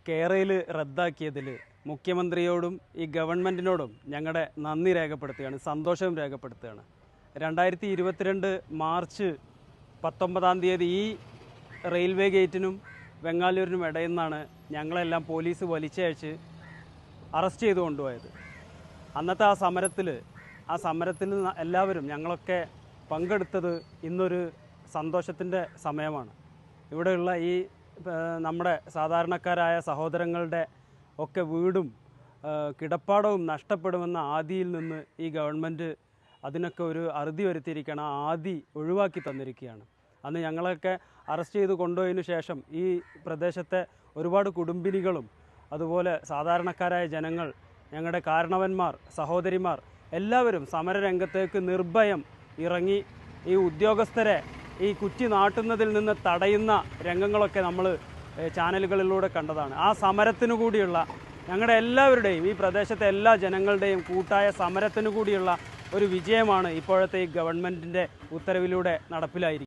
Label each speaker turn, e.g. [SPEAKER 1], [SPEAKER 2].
[SPEAKER 1] കേരയിൽ റദ്ദാക്കിയതിൽ മുഖ്യമന്ത്രിയോടും ഈ ഗവൺമെൻറ്റിനോടും ഞങ്ങളുടെ നന്ദി രേഖപ്പെടുത്തുകയാണ്, സന്തോഷവും രേഖപ്പെടുത്തുകയാണ്. 2022 മാർച്ച് 19 ഈ റെയിൽവേ ഗേറ്റിനും വെങ്ങാലൂരിനും ഇടയിൽ നിന്നാണ് ഞങ്ങളെല്ലാം പോലീസ് വലിച്ചയച്ച് അറസ്റ്റ് ചെയ്ത് കൊണ്ടുപോയത്. അന്നത്തെ ആ സമരത്തിൽ എല്ലാവരും ഞങ്ങളൊക്കെ പങ്കെടുത്തത് ഇന്നൊരു സന്തോഷത്തിൻ്റെ സമയമാണ്. ഇവിടെയുള്ള ഈ നമ്മുടെ സാധാരണക്കാരായ സഹോദരങ്ങളുടെ ഒക്കെ വീടും കിടപ്പാടവും നഷ്ടപ്പെടുമെന്ന ആദിയിൽ നിന്ന് ഈ ഗവൺമെൻറ് അതിനൊക്കെ ഒരു അറുതി വരുത്തിയിരിക്കണം, ആദി ഒഴിവാക്കി തന്നിരിക്കുകയാണ്. അന്ന് ഞങ്ങളൊക്കെ അറസ്റ്റ് ചെയ്ത് കൊണ്ടുപോയതിനു ശേഷം ഈ പ്രദേശത്തെ ഒരുപാട് കുടുംബിനികളും അതുപോലെ സാധാരണക്കാരായ ജനങ്ങൾ, ഞങ്ങളുടെ കാരണവന്മാർ, സഹോദരിമാർ എല്ലാവരും സമരരംഗത്തേക്ക് നിർഭയം ഇറങ്ങി ഈ ഉദ്യോഗസ്ഥരെ ഈ കുറ്റി നാട്ടുന്നതിൽ നിന്ന് തടയുന്ന രംഗങ്ങളൊക്കെ നമ്മൾ ചാനലുകളിലൂടെ കണ്ടതാണ്. ആ സമരത്തിനു കൂടിയുള്ള ഞങ്ങളുടെ എല്ലാവരുടെയും ഈ പ്രദേശത്തെ എല്ലാ ജനങ്ങളുടെയും കൂട്ടായ സമരത്തിനു കൂടിയുള്ള ഒരു വിജയമാണ് ഇപ്പോഴത്തെ ഈ ഗവൺമെൻറ്റിൻ്റെ ഉത്തരവിലൂടെ നടപ്പിലായിരിക്കുന്നത്.